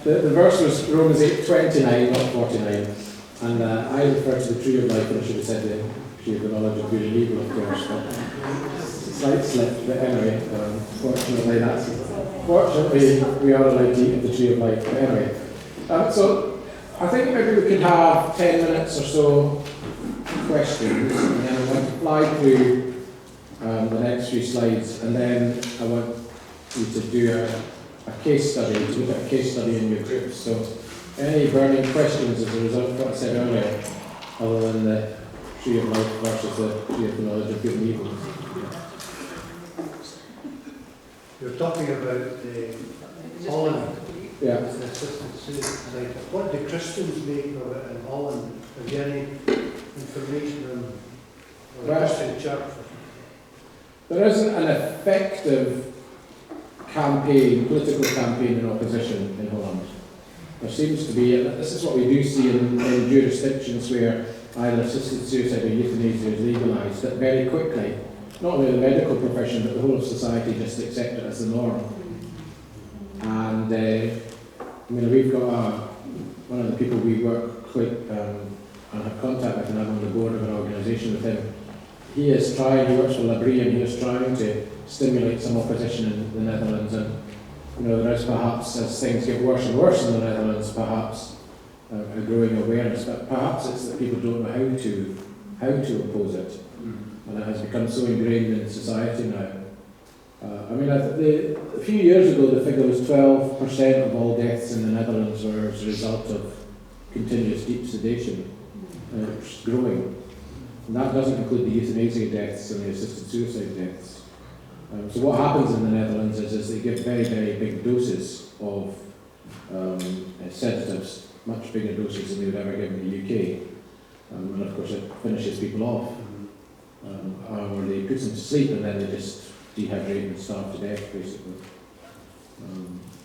The verse was Romans 8:29, not 49. And I refer to the tree of life, and I should have said the tree of the knowledge of good and evil, of course. But slight slip, but anyway, fortunately we are allowed to eat of the tree of life. But anyway, so I think maybe we could have 10 minutes or so questions, and then I want to fly through the next few slides, and then I want you to do a case study, to look at a case study in your groups. So any burning questions as a result of what I said earlier, other than the tree of life versus the tree of the knowledge of good and evil? You're talking about Holland. Yeah. As an assistant suicide. What do Christians make of it in Holland? Have you any information on the Christian church? There isn't an effective political campaign in opposition in Holland. There seems to be, this is what we do see in jurisdictions where either assisted suicide or euthanasia is legalised, that very quickly, not only the medical profession, but the whole of society just accept it as the norm. And we've got one of the people we work quite and have contact with, and I'm on the board of an organisation with him. He works for Labrie, and he is trying to stimulate some opposition in the Netherlands. And there is perhaps, as things get worse and worse in the Netherlands, perhaps a growing awareness. But perhaps it's that people don't know how to oppose it, and it has become so ingrained in society now. A few years ago, the figure was 12% of all deaths in the Netherlands were as a result of continuous deep sedation. It's growing. And that doesn't include the euthanasia deaths and the assisted suicide deaths. So what happens in the Netherlands is they give very, very big doses of sedatives, much bigger doses than they would ever give in the UK. And of course it finishes people off. Or they put them to sleep and then they just dehydrate and starve to death, basically.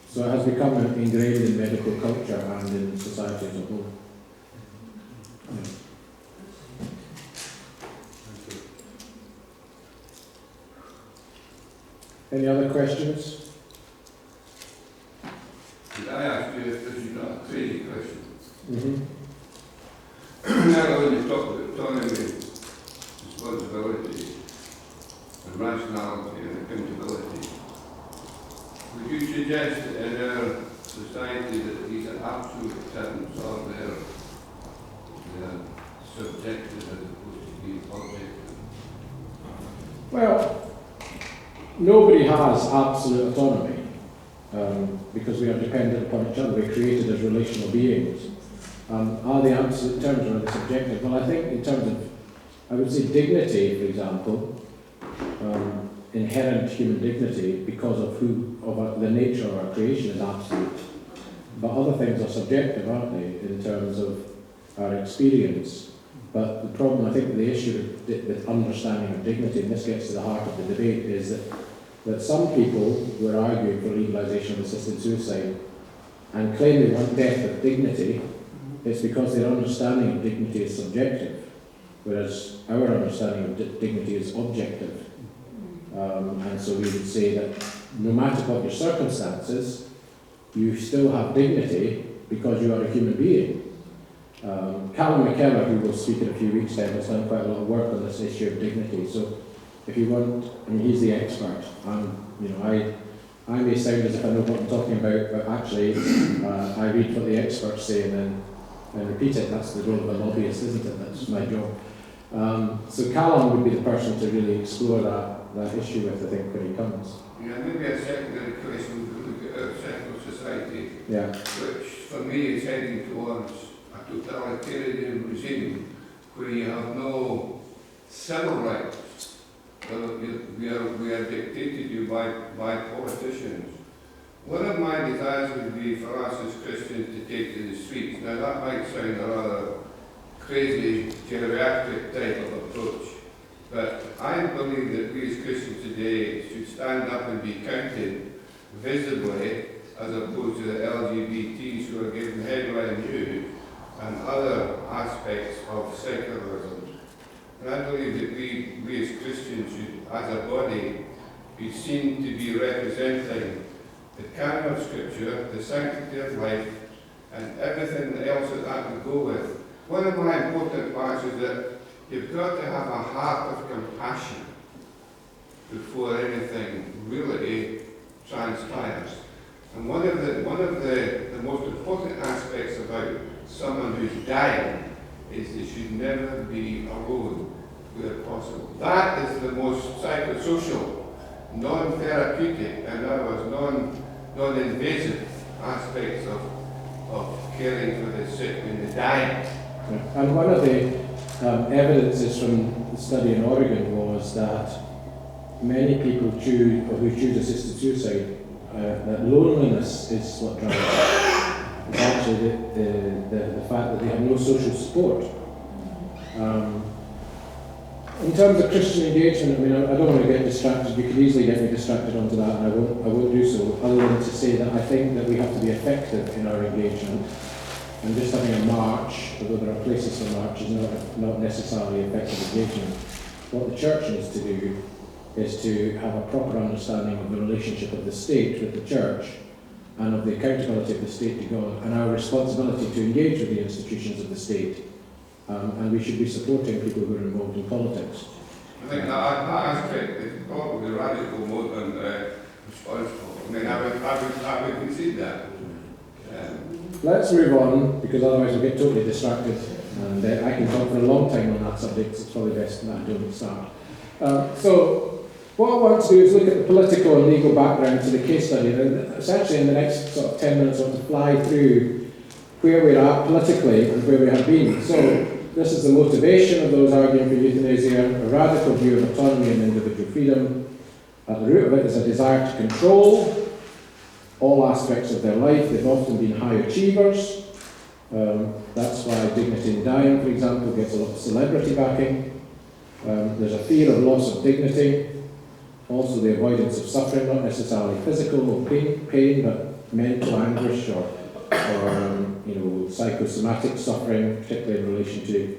So it has become ingrained in medical culture and in society as a whole. Yeah. Any other questions? Did I ask you if this is not a crazy question? Mm-hmm. Now when you talk about autonomy, responsibility, and rationality and accountability, would you suggest that in our society that these are absolute terms or they're subjective as opposed to being objective? Well, nobody has absolute autonomy because we are dependent upon each other. We're created as relational beings. Are they absolute terms or are they subjective? Well, I think in terms of, I would say dignity, for example, inherent human dignity because of the nature of our creation is absolute. But other things are subjective, aren't they, in terms of our experience. But the problem, I think, the issue with understanding of dignity, and this gets to the heart of the debate, is that some people who are arguing for legalisation of assisted suicide and claim they want death with dignity, it's because their understanding of dignity is subjective, whereas our understanding of dignity is objective. And so we would say that no matter what your circumstances, you still have dignity because you are a human being. Callum McKellar, who will speak in a few weeks' time, has done quite a lot of work on this issue of dignity. So if you want, he's the expert. I may sound as if I know what I'm talking about, but actually I read what the experts say and then repeat it. That's the role of a lobbyist, isn't it? That's my job. So Callum would be the person to really explore that issue with, I think, when he comes. Yeah, maybe a secondary question would look at our secular society, which for me is heading towards a totalitarian regime where you have no civil rights. We are dictated to by politicians. One of my desires would be for us as Christians to take to the streets. Now that might sound a rather crazy, geriatric type of approach, but I believe that we as Christians today should stand up and be counted visibly as opposed to the LGBTs who are given headline news and other aspects of secularism. And I believe that we as Christians should, as a body, be seen to be representing the canon of Scripture, the sanctity of life, and everything else that would go with. One of my important parts is that you've got to have a heart of compassion before anything really transpires. And one of the most important aspects about someone who's dying is they should never be alone where possible. That is the most psychosocial, non-therapeutic, and that was non-invasive aspects of caring for the sick when they're dying. Yeah. And one of the evidences from the study in Oregon was that many people who choose assisted suicide, that loneliness is what drives it. It's actually the fact that they have no social support. In terms of Christian engagement, I mean, I don't want to get distracted. You could easily get me distracted onto that, and I won't do so, other than to say that I think that we have to be effective in our engagement. And just having a march, although there are places for march, is not necessarily effective engagement. What the church needs to do is to have a proper understanding of the relationship of the state with the church and of the accountability of the state to God and our responsibility to engage with the institutions of the state. And we should be supporting people who are involved in politics. I think that aspect is probably radical more than responsible. I mean, I would concede that. Let's move on, because otherwise we'll get totally distracted. And I can talk for a long time on that subject, so it's probably best that I don't start. So, what I want to do is look at the political and legal background to the case study. And essentially, in the next sort of 10 minutes, I want to fly through where we're at politically and where we have been. So, this is the motivation of those arguing for euthanasia, a radical view of autonomy and individual freedom. At the root of it is a desire to control all aspects of their life. They've often been high achievers. That's why Dignity in Dying, for example, gets a lot of celebrity backing. There's a fear of loss of dignity. Also the avoidance of suffering, not necessarily physical or pain, but mental anguish or psychosomatic suffering, particularly in relation to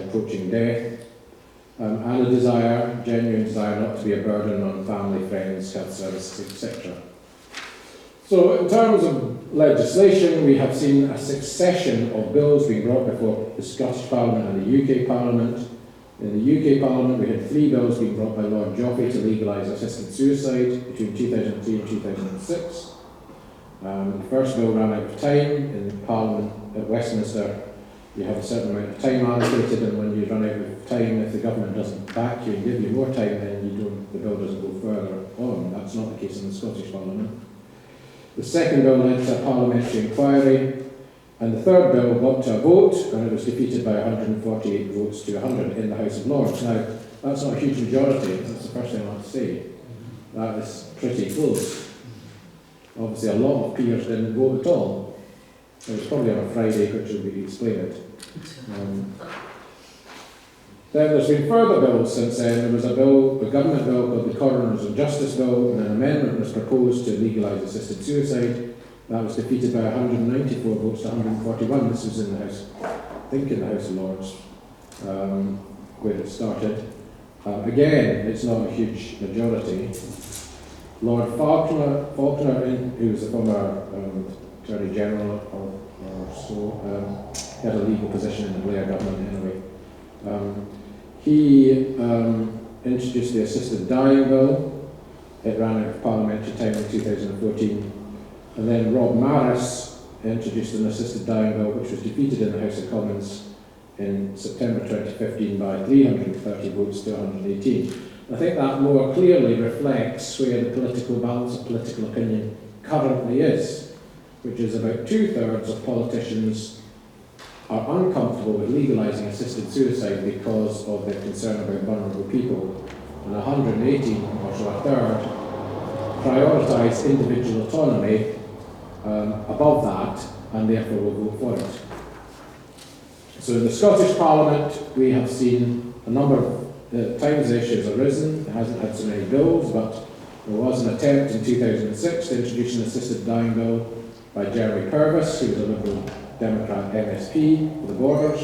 approaching death. And a genuine desire not to be a burden on family, friends, health services, etc. So in terms of legislation, we have seen a succession of bills being brought before the Scottish Parliament and the UK Parliament. In the UK Parliament, we had 3 bills being brought by Lord Joffe to legalise assisted suicide between 2003 and 2006. The first bill ran out of time. In Parliament at Westminster, you have a certain amount of time allocated, and when you run out of time, if the government doesn't back you and give you more time, then the bill doesn't go further on. That's not the case in the Scottish Parliament. The second bill led to a parliamentary inquiry, and the third bill got to a vote, and it was defeated by 148 votes to 100 in the House of Lords. Now, that's not a huge majority, that's the first thing I want to say. That is pretty close. Obviously, a lot of peers didn't vote at all. It was probably on a Friday, which will be explained. Then there's been further bills since then. There was a government bill called the Coroners and Justice Bill, and an amendment was proposed to legalise assisted suicide. That was defeated by 194 votes to 141. This was in the House, I think in the House of Lords, where it started. Again, it's not a huge majority. Lord Faulkner, who was a former Attorney General or so, had a legal position in the Blair government anyway. He introduced the Assisted Dying Bill. It ran out of parliamentary time in 2014. And then Rob Maris introduced an Assisted Dying Bill, which was defeated in the House of Commons in September 2015 by 330 votes to 118. I think that more clearly reflects where the political balance of political opinion currently is, which is about 2/3 of politicians are uncomfortable with legalising assisted suicide because of their concern about vulnerable people, and 118, or so a third, prioritise individual autonomy above that, and therefore will vote for it. So in the Scottish Parliament, we have seen a number of times the issue has arisen. It hasn't had so many bills, but there was an attempt in 2006 to introduce an assisted dying bill by Jeremy Purvis, who was a Liberal Democrat MSP for the Borders.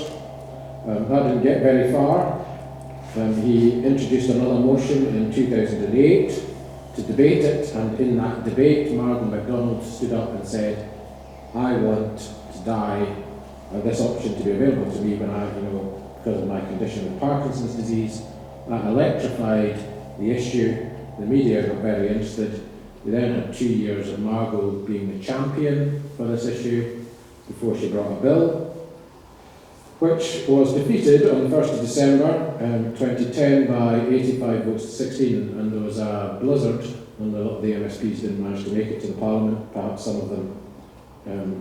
That didn't get very far. He introduced another motion in 2008 to debate it, and in that debate, Gordon Macdonald stood up and said, I want to die, this option to be available to me when I, because of my condition with Parkinson's disease. That electrified the issue. The media got very interested. We then had 2 years of Margot being the champion for this issue before she brought a bill, which was defeated on the 1st of December 2010 by 85 votes to 16, and there was a blizzard, and a lot of the MSPs didn't manage to make it to the Parliament. Perhaps some of them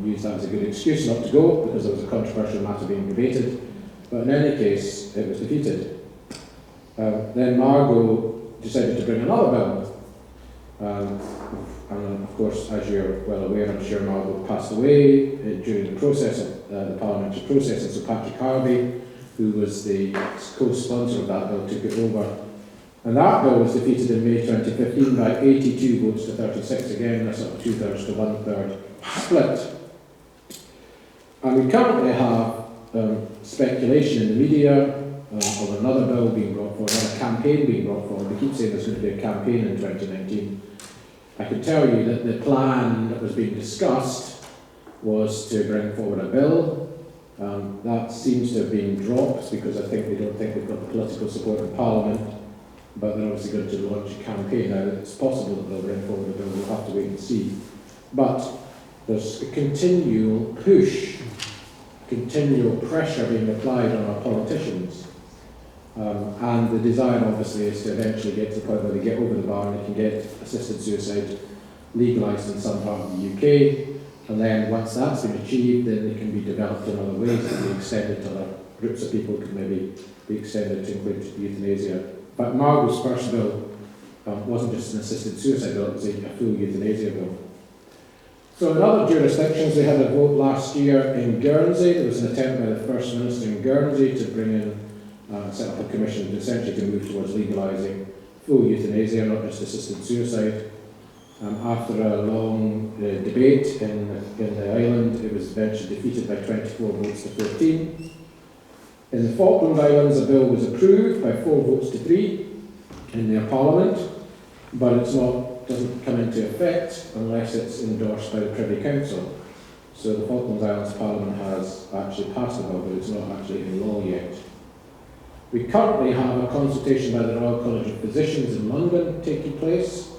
used that as a good excuse not to go, because there was a controversial matter being debated. But in any case, it was defeated. Then Margot decided to bring another bill. And of course, as you're well aware, I'm sure Margot passed away during the process of the parliamentary process, and so Patrick Harvey, who was the co-sponsor of that bill, took it over. And that bill was defeated in May 2015 by 82 votes to 36, again, a sort of 2/3 to 1/3 split. And we currently have speculation in the media of another bill being brought forward, another campaign being brought forward. We keep saying there's going to be a campaign in 2019. I can tell you that the plan that was being discussed was to bring forward a bill. That seems to have been dropped because I think they don't think they've got the political support in Parliament, but they're obviously going to launch a campaign. Now, it's possible that they'll bring forward a bill, we'll have to wait and see. But there's a continual push, continual pressure being applied on our politicians. And the desire, obviously, is to eventually get to the point where they get over the bar and they can get assisted suicide legalised in some part of the UK. And then once that's been achieved, then they can be developed in other ways and be extended to other groups of people, could maybe be extended to include euthanasia. But Margot's first bill wasn't just an assisted suicide bill, it was a full euthanasia bill. So in other jurisdictions, they had a vote last year in Guernsey. There was an attempt by the First Minister in Guernsey to bring in set up a commission to essentially to move towards legalising full euthanasia, not just assisted suicide. After a long debate in the island, it was eventually defeated by 24 votes to 14. In the Falkland Islands, a bill was approved by 4 votes to 3 in their parliament, but doesn't come into effect unless it's endorsed by the Privy Council. So the Falkland Islands Parliament has actually passed the bill, but it's not actually in law yet. We currently have a consultation by the Royal College of Physicians in London taking place.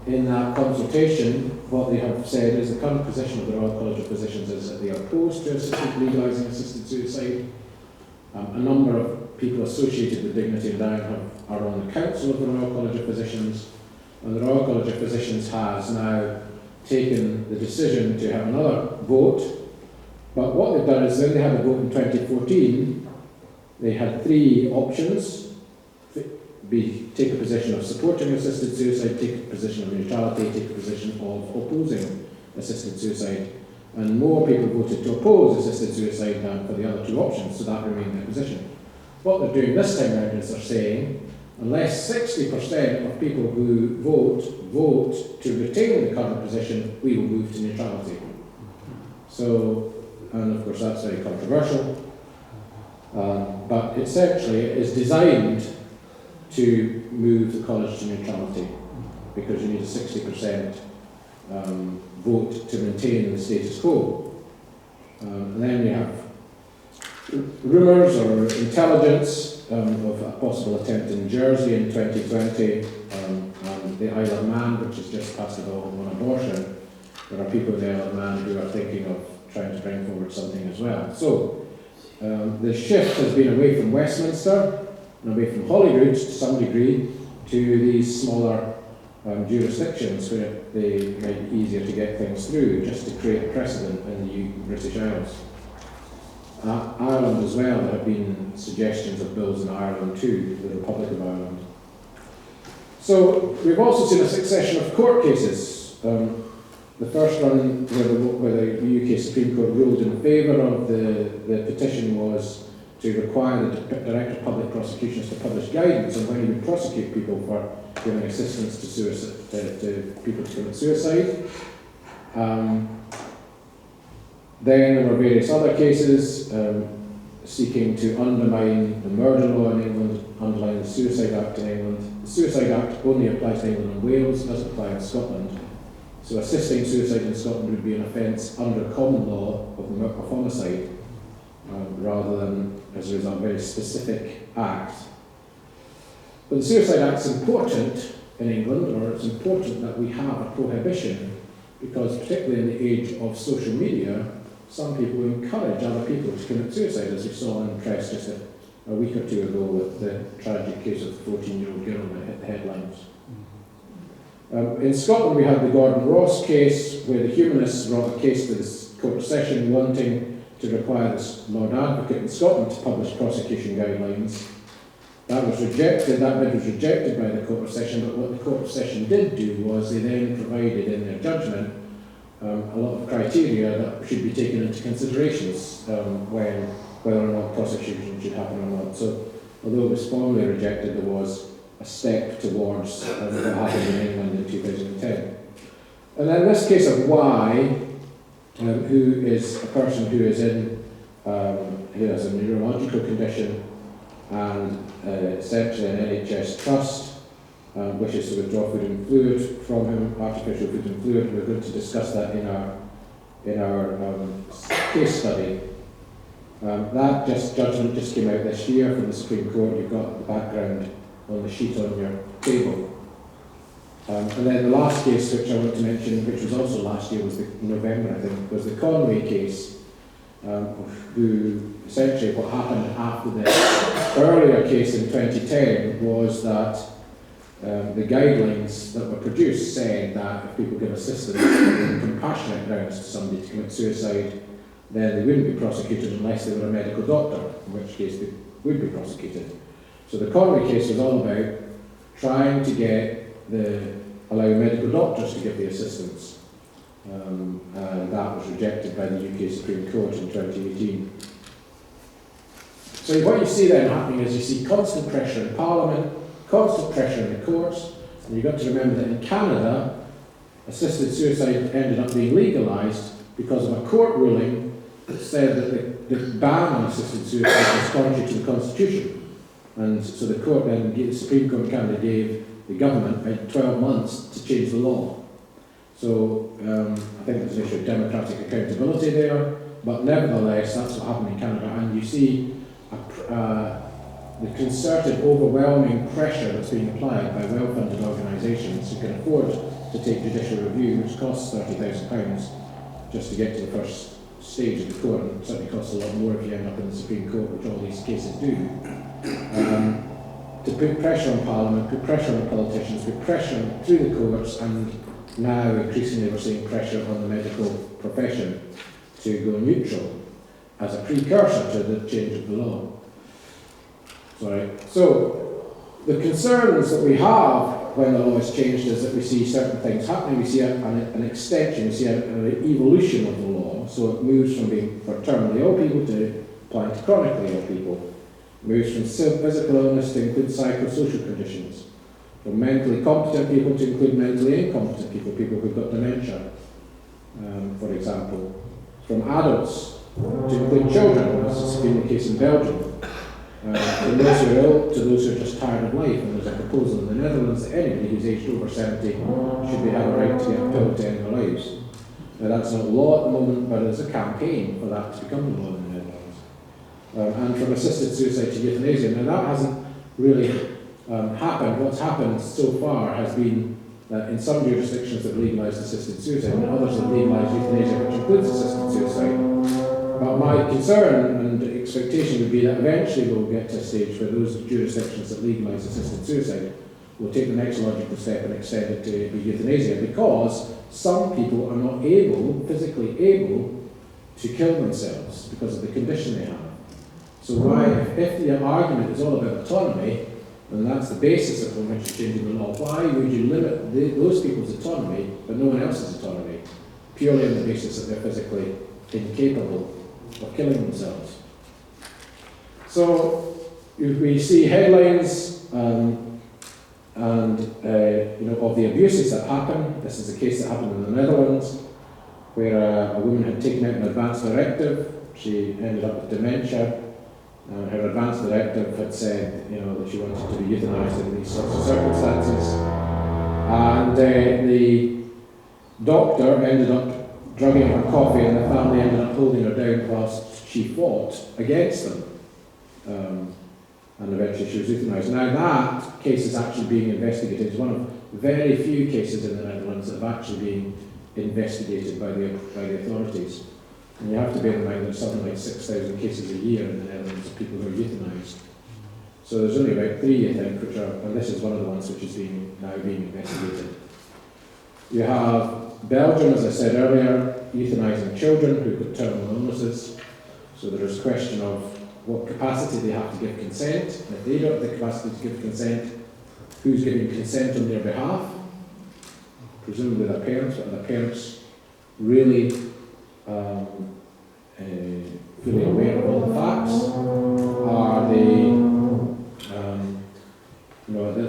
In that consultation, what they have said is the current position of the Royal College of Physicians is that they are opposed to legalising assisted suicide. A number of people associated with dignity and dying are on the council of the Royal College of Physicians, and the Royal College of Physicians has now taken the decision to have another vote. But what they've done is when they had a vote in 2014, they had 3 options. Take a position of supporting assisted suicide, take a position of neutrality, take a position of opposing assisted suicide. And more people voted to oppose assisted suicide than for the other 2 options, so that remained their position. What they're doing this time around is they're saying, unless 60% of people who vote to retain the current position, we will move to neutrality. So, and of course that's very controversial, but essentially it is designed to move the college to neutrality, because you need a 60% vote to maintain the status quo. And then you have rumours or intelligence of a possible attempt in Jersey in 2020, and the Isle of Man, which has just passed a bill on abortion. There are people in the Isle of Man who are thinking of trying to bring forward something as well. So the shift has been away from Westminster and away from Holyrood to some degree to these smaller jurisdictions where they might be easier to get things through, just to create a precedent in the British Isles. Ireland as well, there have been suggestions of bills in Ireland too, the Republic of Ireland. So we've also seen a succession of court cases. The first one where the UK Supreme Court ruled in favour of the petition was to require the Director of Public Prosecutions to publish guidance on when he would prosecute people for giving assistance to people to commit suicide. Then there were various other cases. seeking to undermine the murder law in England, undermine the Suicide Act in England. The Suicide Act only applies to England and Wales, doesn't apply in Scotland. So assisting suicide in Scotland would be an offence under common law of homicide, rather than, as a result, a very specific act. But the Suicide Act's important in England, or it's important that we have a prohibition, because particularly in the age of social media, some people encourage other people to commit suicide, as we saw in the press just a week or two ago with the tragic case of the 14-year-old girl that hit the headlines. In Scotland we had the Gordon Ross case, where the humanists brought a case to this Court of Session wanting to require the Lord Advocate in Scotland to publish prosecution guidelines. That was rejected, that bid was rejected by the Court of Session, but what the Court of Session did do was they then provided in their judgment a lot of criteria that should be taken into considerations when whether or not prosecution should happen or not. So although it was formally rejected, there was a step towards what happened in England in 2010. And then this case of Y, who is a person who is in, who has a neurological condition and essentially an NHS trust wishes to withdraw food and fluid from him, artificial food and fluid. We're going to discuss that in our case study. That judgment just came out this year from the Supreme Court. You've got the background on the sheet on your table. And then the last case which I want to mention, which was also last year, was in November, I think, was the Conway case, who essentially what happened after the earlier case in 2010 was that the guidelines that were produced said that if people give assistance on compassionate grounds to somebody to commit suicide, then they wouldn't be prosecuted unless they were a medical doctor, in which case they would be prosecuted. So the Conway case was all about trying to allow medical doctors to give the assistance. And that was rejected by the UK Supreme Court in 2018. So what you see then happening is you see constant pressure in Parliament, constant pressure in the courts, and you've got to remember that in Canada, assisted suicide ended up being legalised because of a court ruling that said that the ban on assisted suicide was contrary to the Constitution. And so the court then, the Supreme Court of Canada gave the government 12 months to change the law. So I think there's an issue of democratic accountability there, but nevertheless that's what happened in Canada, and you see the concerted, overwhelming pressure that's being applied by well-funded organisations who can afford to take judicial review, which costs £30,000 just to get to the first stage of the court, and certainly costs a lot more if you end up in the Supreme Court, which all these cases do. To put pressure on Parliament, put pressure on the politicians, put pressure through the courts, and now increasingly we're seeing pressure on the medical profession to go neutral as a precursor to the change of the law. So the concerns that we have when the law is changed is that we see certain things happening. We see an extension, we see an evolution of the law. So it moves from being for terminally ill people to applying to chronically ill people. It moves from physical illness to include psychosocial conditions. From mentally competent people to include mentally incompetent people, people who've got dementia, for example. From adults to include children, as has been the case in Belgium. From those who are ill to those who are just tired of life. And there's a proposal in the Netherlands that anybody who's aged over 70 should have a right to get a pill to end their lives. Now that's not law at the moment, but there's a campaign for that to become the law in the Netherlands. And from assisted suicide to euthanasia. Now that hasn't really happened. What's happened so far has been that in some jurisdictions they've legalised assisted suicide, and others have legalised euthanasia, which includes assisted suicide. But my concern and expectation would be that eventually we'll get to a stage where those jurisdictions that legalise assisted suicide will take the next logical step and extend it to euthanasia, because some people are not physically able to kill themselves because of the condition they have. So why, if the argument is all about autonomy, and that's the basis upon which you're changing the law, why would you limit those people's autonomy but no one else's autonomy, purely on the basis that they're physically incapable of killing themselves? So we see headlines of the abuses that happen. This is a case that happened in the Netherlands, where a woman had taken out an advance directive. She ended up with dementia. Her advance directive had said, that she wanted to be euthanised in these sorts of circumstances. And the doctor ended up drugging her coffee, and the family ended up holding her down whilst she fought against them. And eventually she was euthanised. Now that case is actually being investigated. It's one of very few cases in the Netherlands that have actually been investigated by the authorities. And you have to bear in mind there's something like 6,000 cases a year in the Netherlands of people who are euthanised. So there's only about 3, I think, which are, and this is one of the ones which is now being investigated. You have Belgium, as I said earlier, euthanising children who've got terminal illnesses. So there is a question of what capacity they have to give consent. And if they don't have the capacity to give consent, who's giving consent on their behalf? Presumably their parents, but are the parents really fully aware of all the facts? Are they,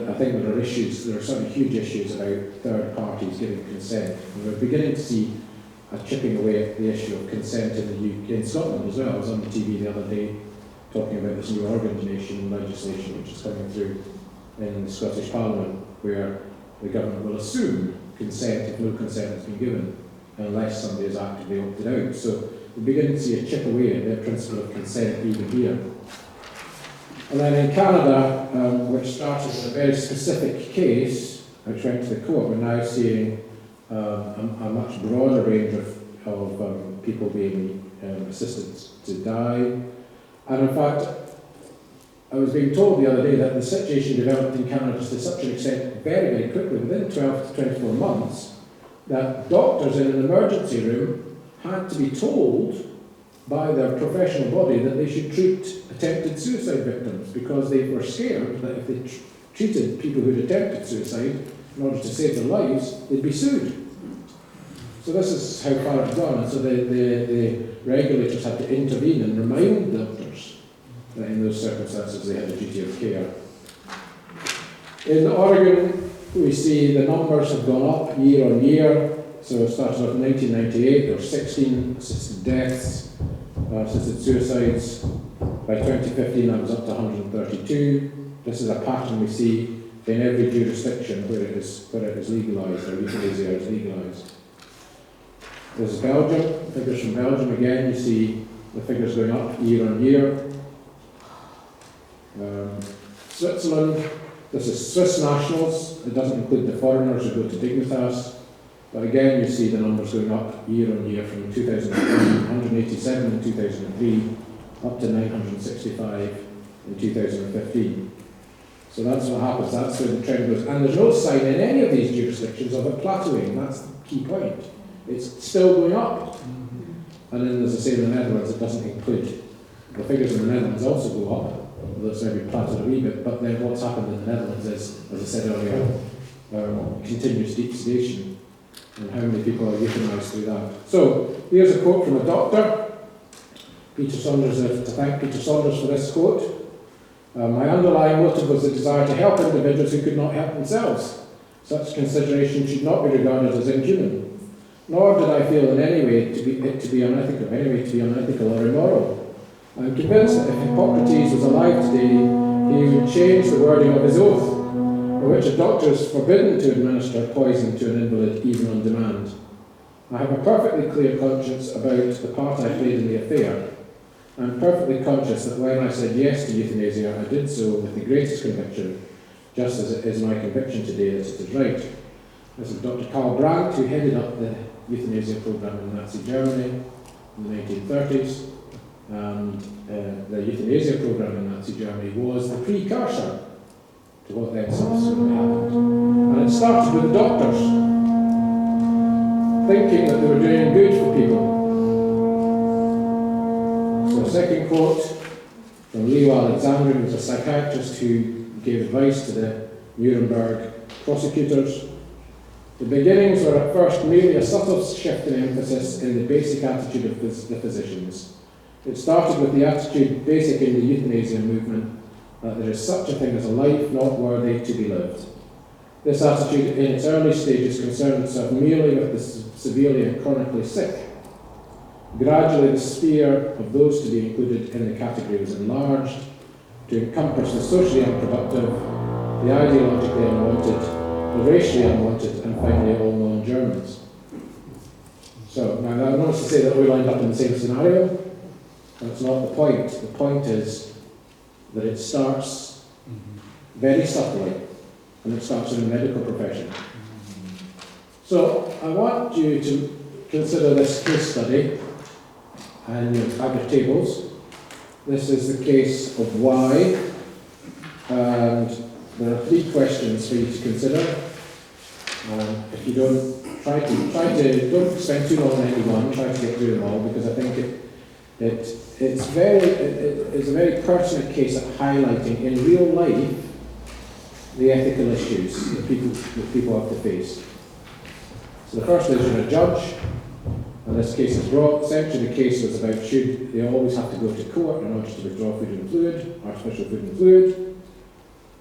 I think there are issues, there are some huge issues about third parties giving consent. And we're beginning to see a chipping away at the issue of consent in the UK, in Scotland as well. I was on the TV the other day talking about this new organ donation legislation which is coming through in the Scottish Parliament, where the government will assume consent if no consent has been given, unless somebody has actively opted out. So we're beginning to see a chip away at the principle of consent even here. And then in Canada, which started with a very specific case, which went to the court, we're now seeing a much broader range of people being assisted to die. And in fact, I was being told the other day that the situation developed in Canada to such an extent very, very quickly, within 12 to 24 months, that doctors in an emergency room had to be told by their professional body that they should treat attempted suicide victims, because they were scared that if they treated people who'd attempted suicide in order to save their lives, they'd be sued. So this is how far it's gone, and so the regulators had to intervene and remind doctors that in those circumstances they had a duty of care. In Oregon, we see the numbers have gone up year on year. So it started off in 1998, there were 16 assisted deaths, assisted suicides. By 2015, that was up to 132. This is a pattern we see in every jurisdiction where it is legalised, or euthanasia is legalised. This is Belgium, figures from Belgium again, you see the figures going up year on year. Switzerland, this is Swiss nationals, it doesn't include the foreigners who go to Dignitas, but again you see the numbers going up year on year from 2003, 187 in 2003, up to 965 in 2015. So that's what happens, that's where the trend goes. And there's no sign in any of these jurisdictions of it plateauing, that's the key point. It's still going up. And then, as I say, in the Netherlands, it doesn't include. The figures in the Netherlands also go up, although it's maybe plateaued a wee bit. But then what's happened in the Netherlands is, as I said earlier, continuous deep sedation, and how many people are euthanised through that. So, here's a quote from a doctor. Peter Saunders, to thank Peter Saunders for this quote. My underlying motive was the desire to help individuals who could not help themselves. Such consideration should not be regarded as inhuman. Nor did I feel in any way to be unethical or immoral. I am convinced that if Hippocrates was alive today, he would change the wording of his oath, in which a doctor is forbidden to administer poison to an invalid even on demand. I have a perfectly clear conscience about the part I played in the affair. I am perfectly conscious that when I said yes to euthanasia, I did so with the greatest conviction, just as it is my conviction today that it is right. This is Dr. Karl Brandt, who headed up the euthanasia program in Nazi Germany in the 1930s. And the euthanasia program in Nazi Germany was the precursor to what then subsequently happened. And it started with doctors thinking that they were doing good for people. So a second quote from Leo Alexandre, who was a psychiatrist who gave advice to the Nuremberg prosecutors. The beginnings were at first merely a subtle shift in emphasis in the basic attitude of the physicians. It started with the attitude basic in the euthanasia movement, that there is such a thing as a life not worthy to be lived. This attitude in its early stages concerned itself merely with the severely and chronically sick. Gradually, the sphere of those to be included in the category was enlarged to encompass the socially unproductive, the ideologically unwanted, the racially unwanted, and finally all non-Germans. So, now that wants to say that we lined up in the same scenario. That's not the point. The point is that it starts very subtly, and it starts in the medical profession. So, I want you to consider this case study, and you have your tables. This is the case of Y, and there are 3 questions for you to consider. If you don't don't spend too long on any one, try to get through them all, because I think it's a very pertinent case at highlighting in real life the ethical issues that people have to face. So the first is you're a judge, and this case is brought. Essentially, the case was about should they always have to go to court in order to withdraw food and fluid, artificial food and fluid.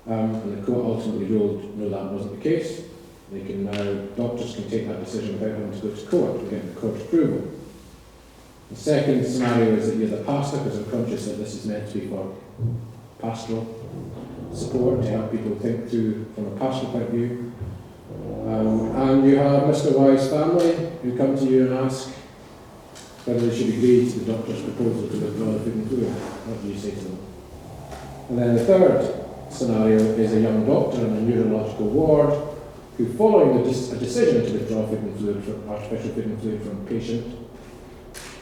And the court ultimately ruled no, that wasn't the case. They can now, doctors can take that decision without having to go to court and get the court's approval. The second scenario is that you're the pastor, because I'm conscious that this is meant to be for pastoral support, to help people think through from a pastoral point of view. And you have Mr. Y's family who come to you and ask whether they should agree to the doctor's proposal to withdraw the food and fluid. What do you say to them? And then the third scenario is a young doctor in a neurological ward who, following a decision to withdraw food and fluid, artificial food and fluid from a patient,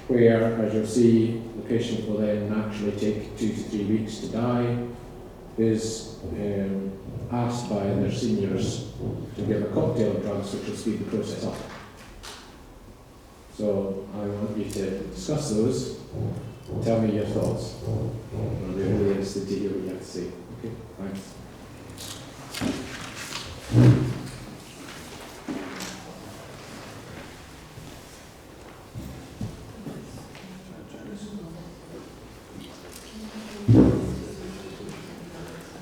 where, as you'll see, the patient will then naturally take 2 to 3 weeks to die, is asked by their seniors to give a cocktail of drugs which will speed the process up. So I want you to discuss those. Tell me your thoughts. I'll be really interested to hear what you have to say. Okay, thanks.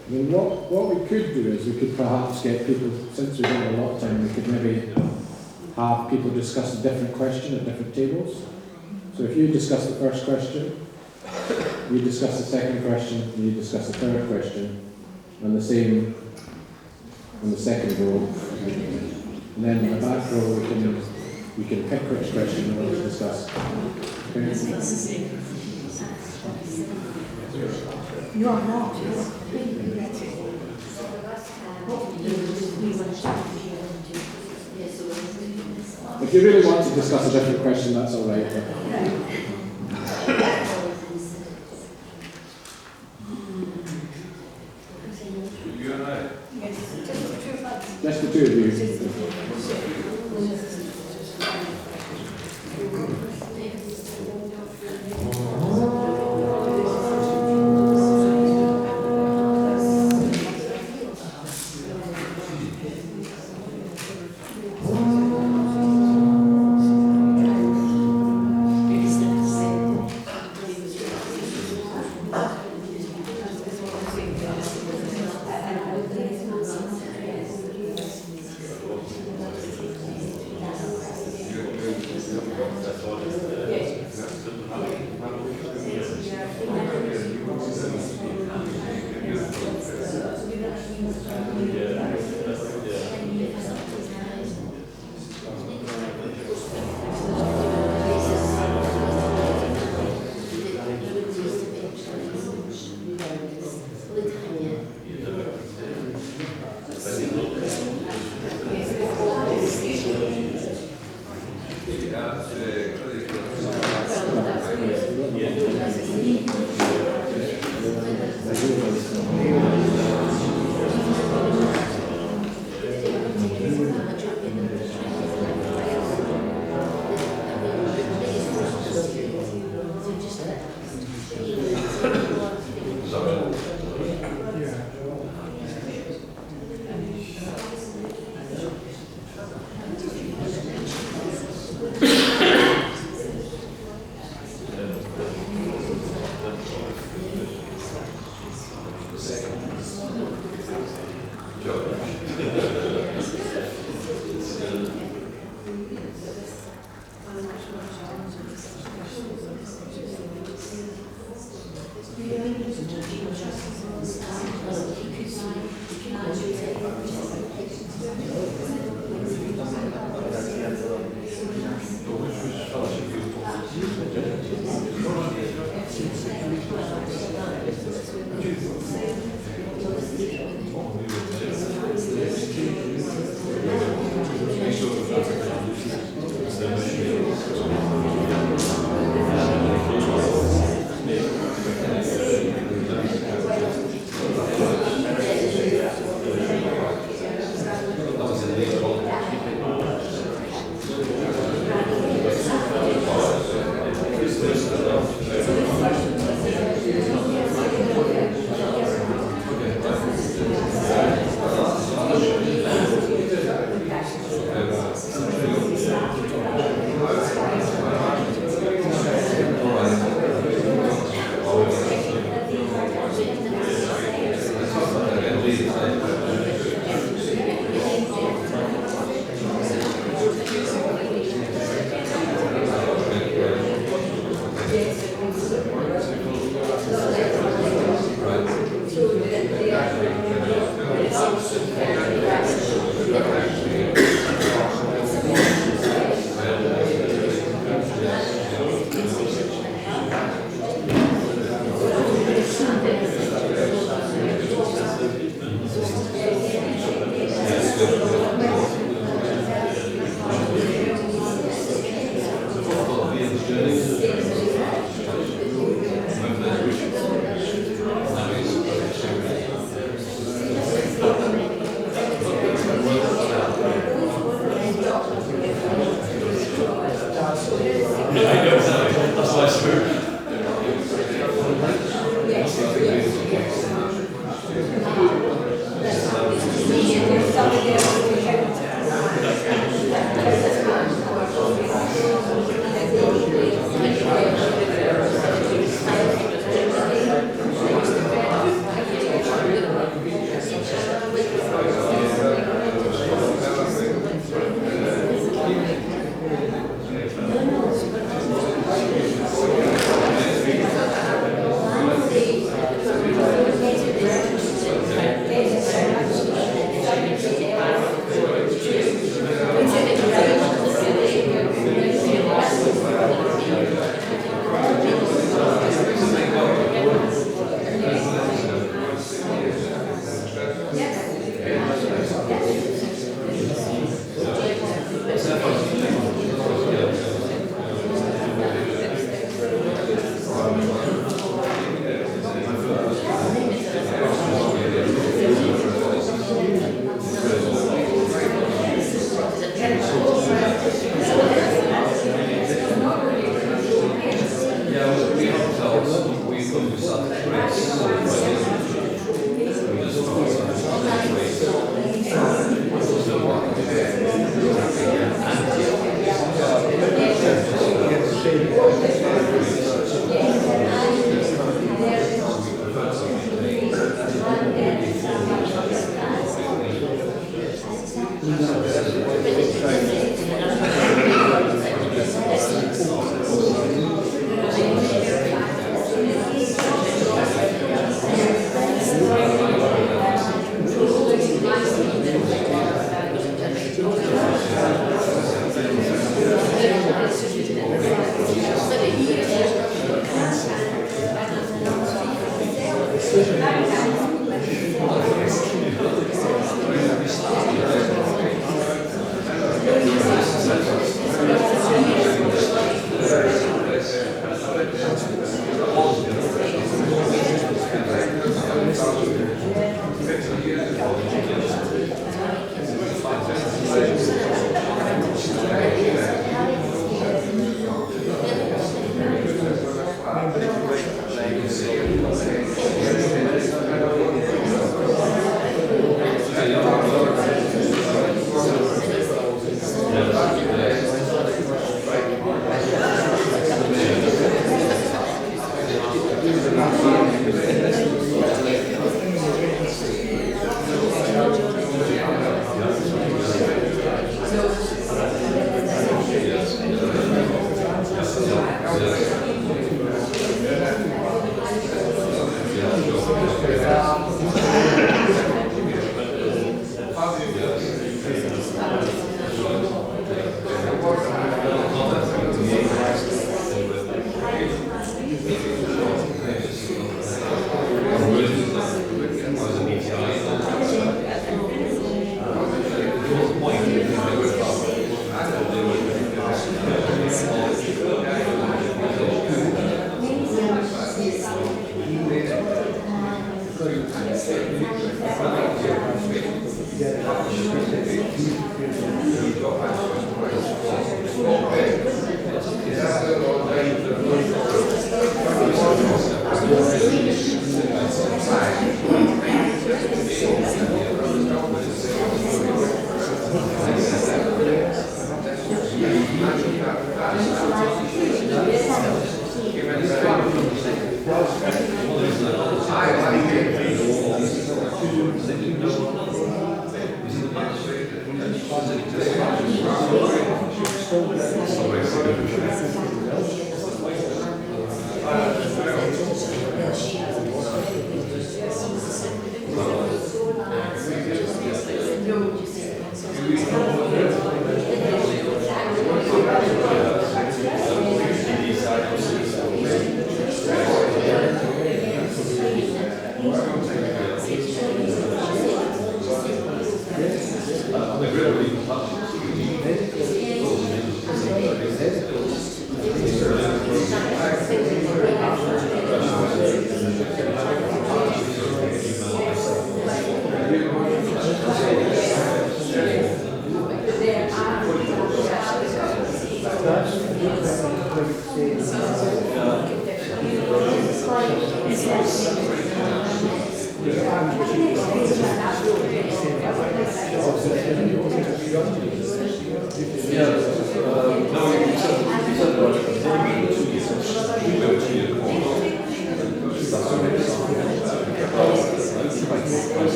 I mean, what we could do is we could perhaps get people, since we've got a lot of time, we could maybe have people discuss a different question at different tables. So if you discuss the first question, you discuss the second question, and you discuss the third question, and the same on the second row. And then in the back row we can pick which question we want to discuss. Okay? You are not. If you really want to discuss a different question, that's all right. You and I. Just the two of you.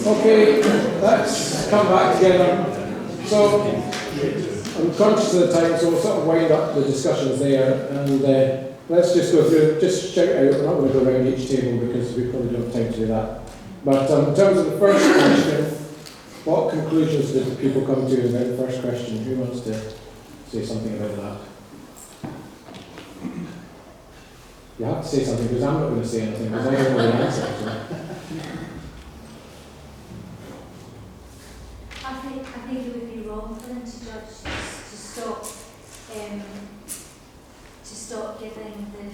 Okay, let's come back together. So, I'm conscious of the time, so we'll sort of wind up the discussions there, and let's just go through, just shout out, we're not going to go around each table because we probably don't have time to do that. But in terms of the first question, what conclusions did people come to about the first question? Who wants to say something about that? You have to say something, because I'm not going to say anything, because I don't know the answer. So. I think it would be wrong for them to judge to stop giving the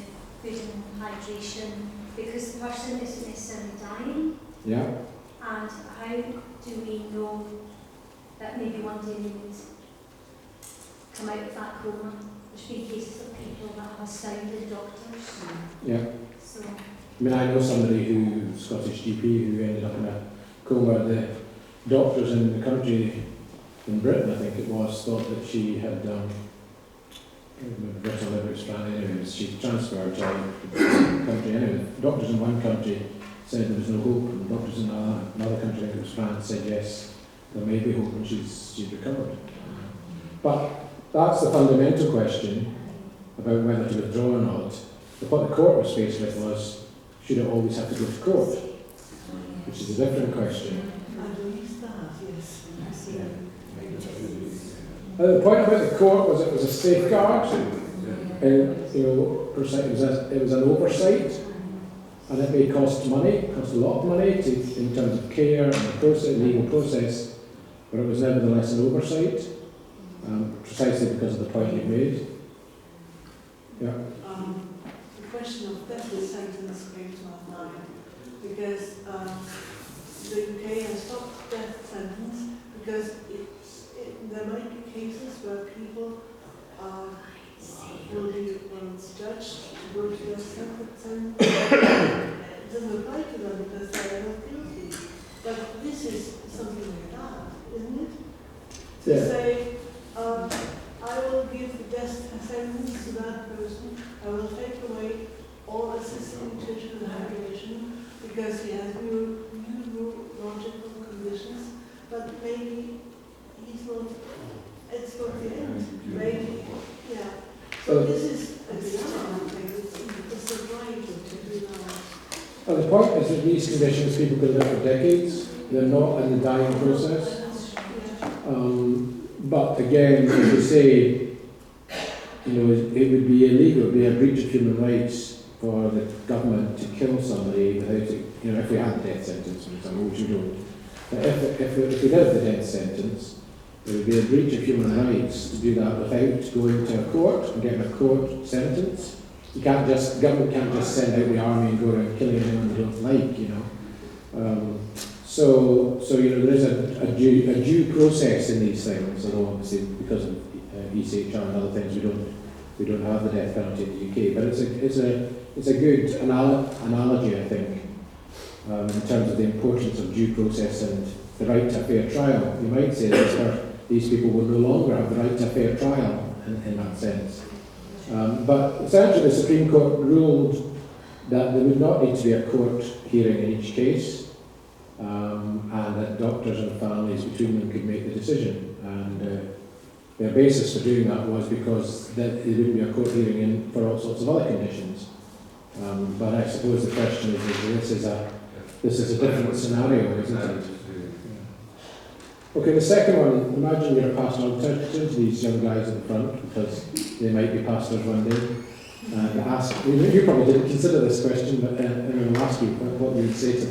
food and hydration because the person isn't necessarily dying. Yeah. And how do we know that maybe one day they would come out of that coma? There's been cases of people that have astounded doctors. Yeah. So. I mean, I know somebody Scottish GP, who ended up in a coma. The doctors in the country, in Britain, I think it was, thought that she had brittle liver expand anyways. She transferred to the country anyway. Doctors in one country said there was no hope, and doctors in another country, I think it was France, said yes, there may be hope, and she's recovered. But that's the fundamental question about whether to withdraw or not. What the court was faced with was, should it always have to go to court? Which is a different question. The point about the court was it was a safeguard, and it was an oversight, and it may cost money, cost a lot of money in terms of care and the process, legal process, but it was nevertheless an oversight, precisely because of the point you made. Yeah. The question of death sentence came to my mind because the UK has stopped death sentence because there might be cases where people will be judged to go to a separate sentence. It doesn't apply to them because they are not guilty. But this is something like that, isn't it? To say give the death sentence to that person. I will take away all assisted nutrition and hydration because he has neurological conditions. But maybe he's not, it's not the end. Maybe, yeah. So this is another thing. It's the right to do that. Well, the point is that these conditions people can live for decades. They're not in the dying process. But again, as you say, it would be illegal, it would be a breach of human rights for the government to kill somebody without, if we had a death sentence, for example, which we don't. But if we did the death sentence, it would be a breach of human rights to do that without going to a court and getting a court sentence. Government can't just send out the army and go around killing anyone they don't like, So there is a due process in these things, although obviously because of ECHR and other things we don't have the death penalty in the UK. But it's a good analogy, I think, in terms of the importance of due process and the right to a fair trial. You might say that these people will no longer have the right to a fair trial in that sense. But essentially the Supreme Court ruled that there would not need to be a court hearing in each case. And that doctors and families between them could make the decision. And their basis for doing that was because there wouldn't be a court hearing for all sorts of other conditions. But I suppose the question is this is a different scenario, isn't it? Okay, the second one, imagine you're a pastoral alternative, these young guys at the front, because they might be pastors one day. You probably didn't consider this question, but I'm going to ask you what you would say to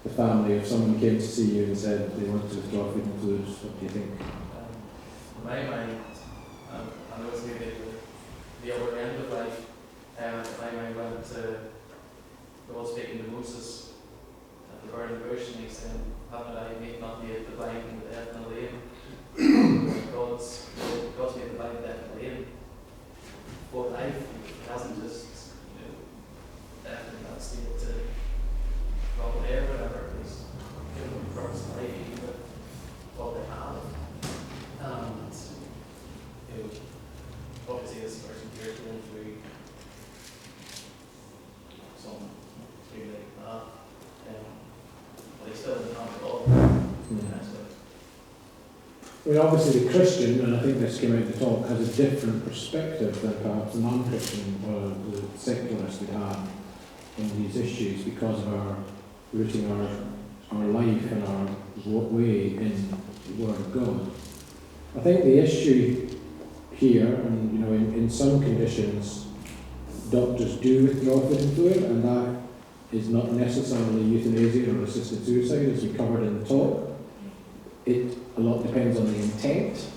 the family if someone came to see you and said they want to withdraw food and fluids. What do you think? In my mind, I know it's maybe the other end of life. My mind went to God speaking to Moses at the burning bush, and he said, "Haven't I made not made the blind and the deaf and the lame?" God's made the blind, deaf, and lame. But life hasn't just left in that state to drop away or whatever. It was given them purpose in life, even with what they have. And obviously this person here is going through something like that. But he's still in the hand of God. I mean, obviously the Christian, and I think this came out in the talk, has a different perspective than perhaps the non-Christian or the secularist would have on these issues because of our rooting our life and our way in the Word of God. I think the issue here, and in some conditions, doctors do withdraw food and fluid, and that is not necessarily euthanasia or assisted suicide, as we covered in the talk. A lot depends on the intent.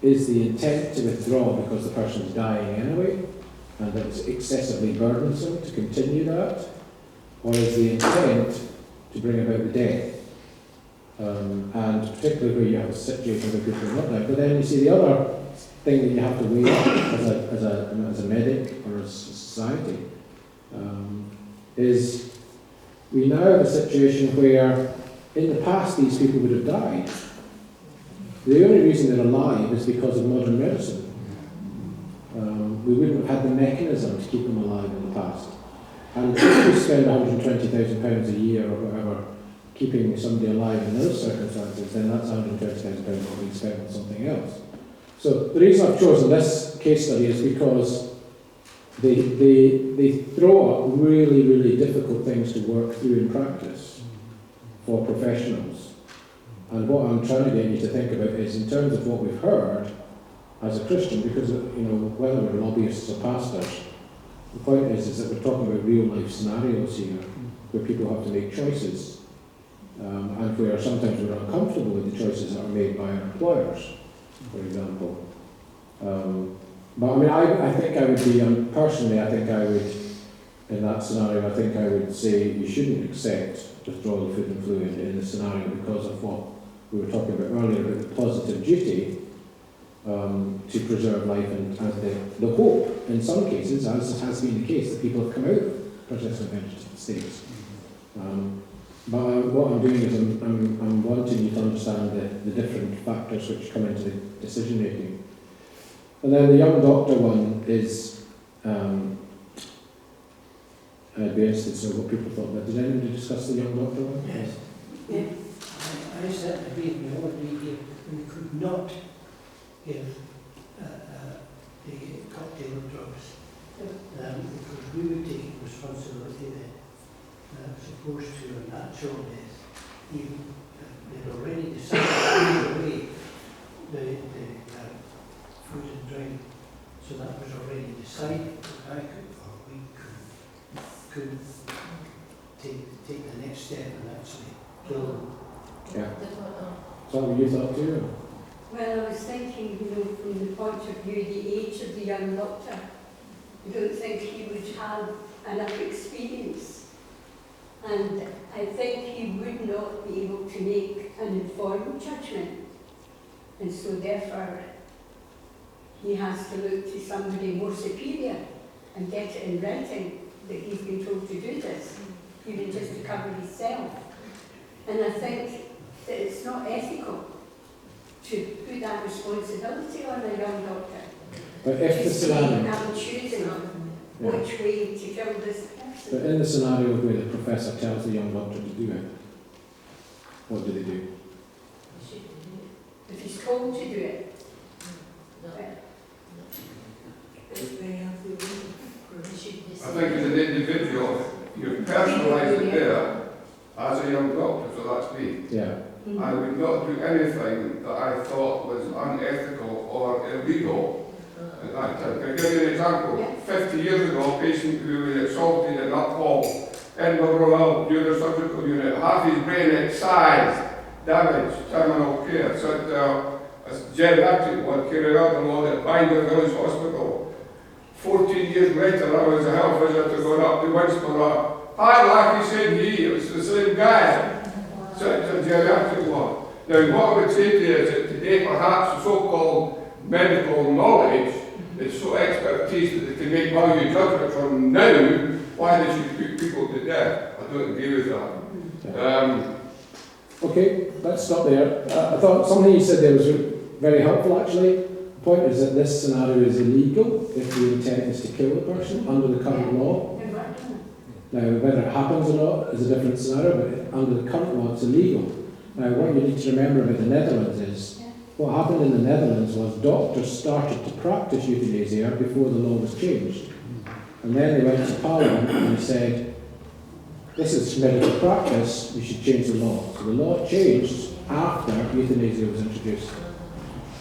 Is the intent to withdraw because the person's dying anyway, and that it's excessively burdensome to continue that? Or is the intent to bring about the death? And particularly where you have a situation where people are not dying. But then you see the other thing that you have to weigh up as a medic or as a society is we now have a situation where in the past these people would have died. The only reason they're alive is because of modern medicine. We wouldn't have had the mechanism to keep them alive in the past. And if we spend £120,000 a year or whatever keeping somebody alive in those circumstances, then that's £120,000 that we spend on something else. So the reason I've chosen this case study is because they throw up really, really difficult things to work through in practice for professionals. And what I'm trying to get you to think about is in terms of what we've heard as a Christian, because whether we're lobbyists or pastors, the point is that we're talking about real life scenarios here where people have to make choices and where sometimes we're uncomfortable with the choices that are made by our employers, for example. But I mean, I think I would be, personally, I think I would, in that scenario, I think I would say you shouldn't accept withdrawal of food and fluid in the scenario because of what we were talking about earlier about the positive duty to preserve life and the hope, in some cases, as has been the case, that people have come out of persistent vegetative states. But what I'm doing is I'm wanting you to understand the different factors which come into the decision making. And then the young doctor one is, I'd be interested to know what people thought about. Did anybody discuss the young doctor one? Yes. Yeah. I said to be, we could not give the cocktail of drugs, because we would take responsibility then, as opposed to a natural death. Even they'd already decided to give away the food and drink, so that was already decided. We could take the next step and actually kill them. Yeah. Is that what you thought too? Well, I was thinking, from the point of view, the age of the young doctor, I don't think he would have enough experience. And I think he would not be able to make an informed judgment. And so therefore, he has to look to somebody more superior and get it in writing that he's been told to do this, even just to cover himself. And I think that it's not ethical to put that responsibility on a young doctor. But if the scenario, I'm choosing which way to kill this person. but in the scenario where the professor tells the young doctor to do it, what do they do? If he's told to do it. I think as an individual, you've personalised it there as a young doctor, so that's me. Yeah. I would not do anything that I thought was unethical or illegal at that time. Can I give you an example? 50 years ago, a patient who was assaulted in Uphall, Edinburgh Royal Neurosurgical Unit, half his brain excised, damage, terminal care. So a geriatric one carried out along at Bangor Village Hospital. 14 years later, I was a health visitor going up to Winsborough. Hi, like he said, it was the same guy. So it's a geriatric one. Now, what I would say to you is that today, perhaps the so-called medical knowledge is so expertise that they can make value judgments on now why they should put people to death. I don't agree with that. Okay, let's stop there. I thought something you said there was very helpful actually. The point is that this scenario is illegal if the intent is to kill the person under the current law. Now, whether it happens or not is a different scenario, but under the current law it's illegal. Now, what you need to remember about the Netherlands is, what happened in the Netherlands was doctors started to practice euthanasia before the law was changed. And then they went to Parliament and they said, this is medical practice, we should change the law. So the law changed after euthanasia was introduced.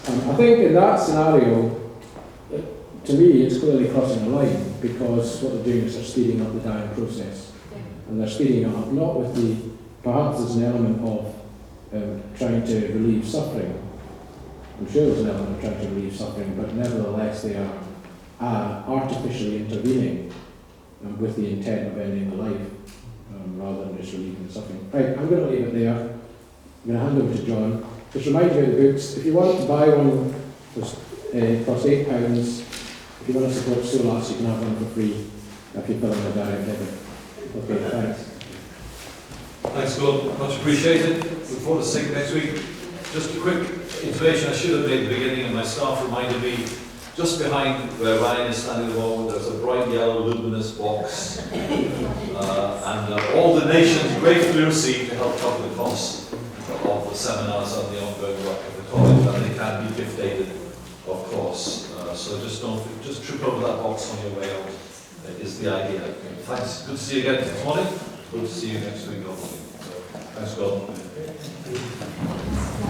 I think in that scenario, to me, it's clearly crossing a line because what they're doing is they're speeding up the dying process. And they're speeding it up not with the, perhaps there's an element of trying to relieve suffering. I'm sure there's an element of trying to relieve suffering, but nevertheless they are artificially intervening with the intent of ending the life rather than just relieving the suffering. Right, I'm going to leave it there. I'm going to hand over to John. Just remind you of the books. If you want to buy one, it costs £8. If you want to support Solas, you can have one for free if you fill in a direct debit. Okay, thanks. Thanks, Gordon. Much appreciated. Look forward to seeing you next week. Just a quick information I should have made at the beginning, and my staff reminded me, just behind where Ryan is standing at the moment, there's a bright yellow luminous box. And all donations gratefully received to help cover the costs of the seminars and the ongoing work of the college, and they can be gift aided, of course. So just trip over that box on your way out. Is the idea. Thanks. Good to see you again this morning. Good to see you next week. Thanks, Gordon.